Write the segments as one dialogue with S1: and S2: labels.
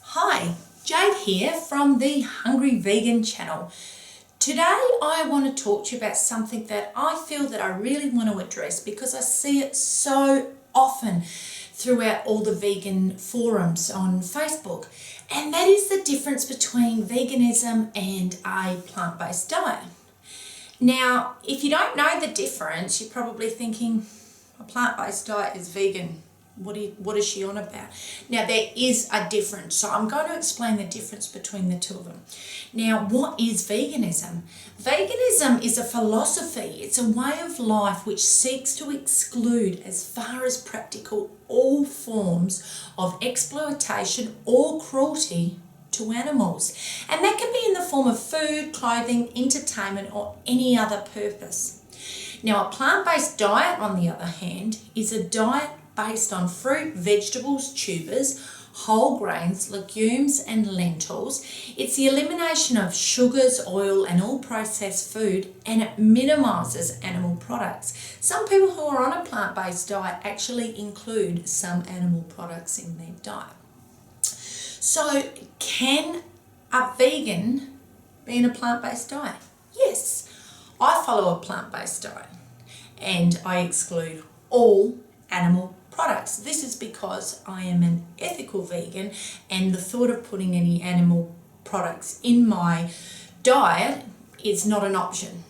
S1: Hi, Jade here from the Hungry Vegan channel. Today I want to talk to you about something that I feel that I really want to address because I see it so often throughout all the vegan forums on Facebook, and that is the difference between veganism and a plant-based diet. Now, if you don't know the difference, you're probably thinking a plant-based diet is vegan. What is she on about? Now, there is a difference. So I'm going to explain the difference between the two of them. Now, what is veganism? Veganism is a philosophy. It's a way of life which seeks to exclude, as far as practical, all forms of exploitation or cruelty to animals. And that can be in the form of food, clothing, entertainment, or any other purpose. Now, a plant-based diet, on the other hand, is a diet based on fruit, vegetables, tubers, whole grains, legumes and lentils. It's the elimination of sugars, oil and all processed food, and it minimises animal products. Some people who are on a plant-based diet actually include some animal products in their diet. So can a vegan be in a plant-based diet? Yes. I follow a plant-based diet and I exclude all animal products. This is because I am an ethical vegan and the thought of putting any animal products in my diet is not an option.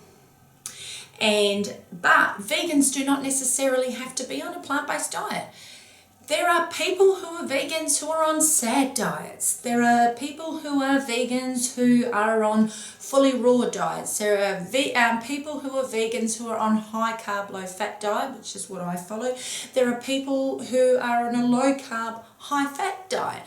S1: But vegans do not necessarily have to be on a plant-based diet. There are people who are vegans who are on sad diets. There are people who are vegans who are on fully raw diets. There are people who are vegans who are on high carb, low fat diet, which is what I follow. There are people who are on a low carb, high fat diet.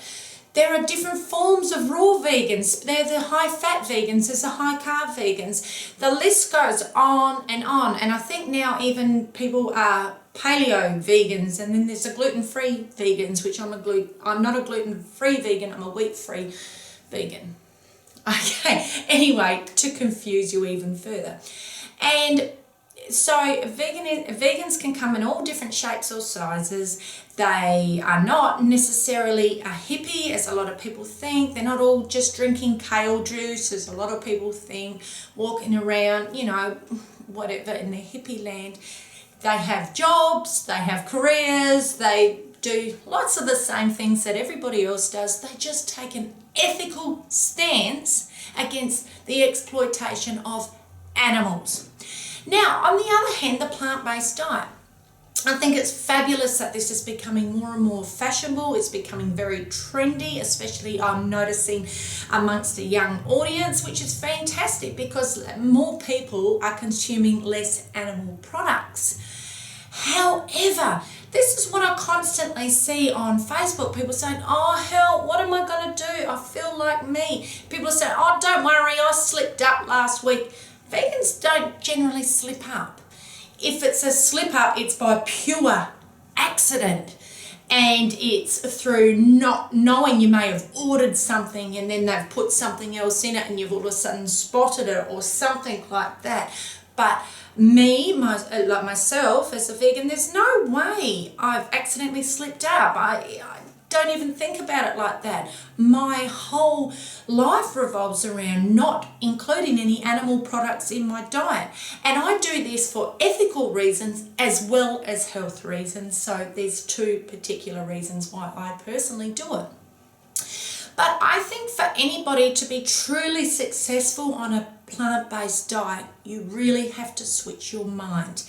S1: There are different forms of raw vegans. There's the high fat vegans, there's the high carb vegans. The list goes on. And I think now even people are paleo vegans, and then there's the gluten-free vegans, which I'm not a gluten-free vegan, I'm a wheat-free vegan. Okay, anyway, to confuse you even further. And so vegans can come in all different shapes or sizes. They are not necessarily a hippie, as a lot of people think. They're not all just drinking kale juice, as a lot of people think, walking around, whatever, in the hippie land. They have jobs, they have careers, they do lots of the same things that everybody else does. They just take an ethical stance against the exploitation of animals. Now, on the other hand, the plant-based diet. I think it's fabulous that this is becoming more and more fashionable. It's becoming very trendy, especially I'm noticing amongst a young audience, which is fantastic because more people are consuming less animal products. However, this is what I constantly see on Facebook. People saying, oh, hell, what am I going to do? I feel like me. People say, oh, don't worry, I slipped up last week. Vegans don't generally slip up. If it's a slip up, it's by pure accident. And it's through not knowing. You may have ordered something and then they've put something else in it and you've all of a sudden spotted it or something like that. But like myself as a vegan, there's no way I've accidentally slipped up. I don't even think about it like that. My whole life revolves around not including any animal products in my diet. And I do this for ethical reasons as well as health reasons. So there's two particular reasons why I personally do it. But I think for anybody to be truly successful on a plant-based diet, you really have to switch your mind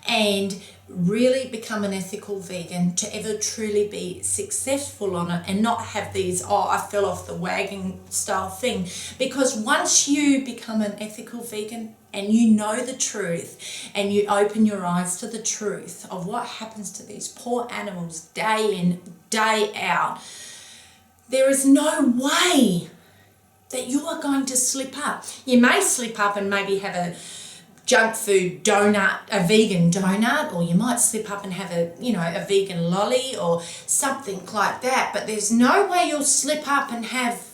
S1: and really become an ethical vegan to ever truly be successful on it and not have these, oh, I fell off the wagon style thing. Because once you become an ethical vegan and you know the truth and you open your eyes to the truth of what happens to these poor animals day in, day out, there is no way that you are going to slip up. You may slip up and maybe have a junk food donut, a vegan donut, or you might slip up and have a vegan lolly or something like that. But there's no way you'll slip up and have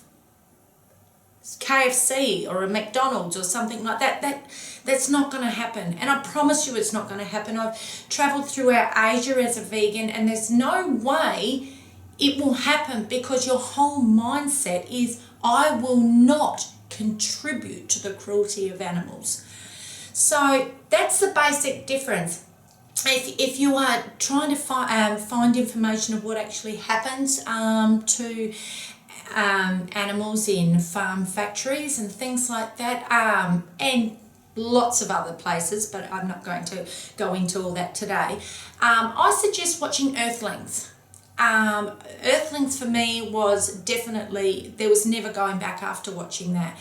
S1: KFC or a McDonald's or something like that. That's not going to happen. And I promise you it's not going to happen. I've travelled throughout Asia as a vegan and there's no way it will happen because your whole mindset is, I will not contribute to the cruelty of animals. So that's the basic difference. If you are trying to find information of what actually happens to animals in farm factories and things like that, and lots of other places, but I'm not going to go into all that today, I suggest watching Earthlings. Earthlings for me was definitely, there was never going back after watching that.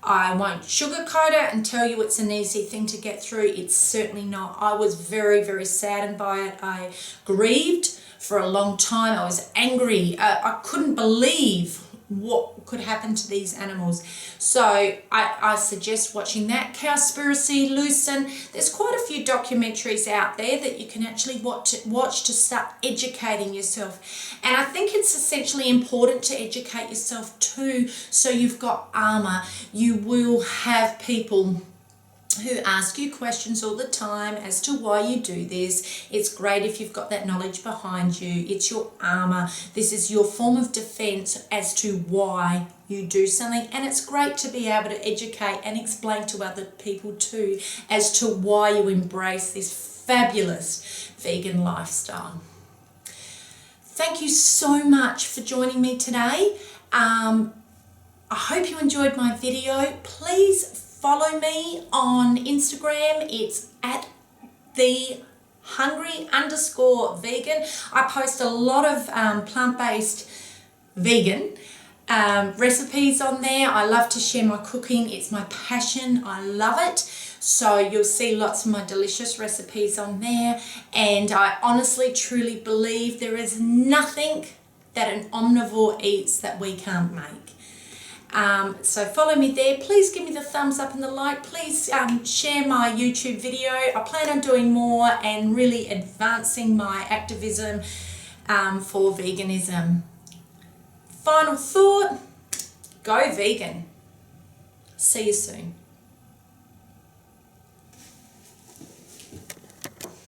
S1: I won't sugarcoat it and tell you it's an easy thing to get through. It's certainly not. I was very, very saddened by it. I grieved for a long time. I was angry. I couldn't believe what could happen to these animals. So I suggest watching that. Cowspiracy, Lucen. There's quite a few documentaries out there that you can actually watch to start educating yourself. And I think it's essentially important to educate yourself too, so you've got armor. You will have people who ask you questions all the time as to why you do this. It's great if you've got that knowledge behind you. It's your armor. This is your form of defense as to why you do something, and it's great to be able to educate and explain to other people too as to why you embrace this fabulous vegan lifestyle. Thank you so much for joining me today. I hope you enjoyed my video. Please follow me on Instagram. It's at @thehungry_vegan. I post a lot of plant-based vegan recipes on there. I love to share my cooking. It's my passion. I love it. So you'll see lots of my delicious recipes on there. And I honestly, truly believe there is nothing that an omnivore eats that we can't make. So follow me there. Please give me the thumbs up and the like. Please share my YouTube video. I plan on doing more and really advancing my activism for veganism. Final thought, go vegan. See you soon.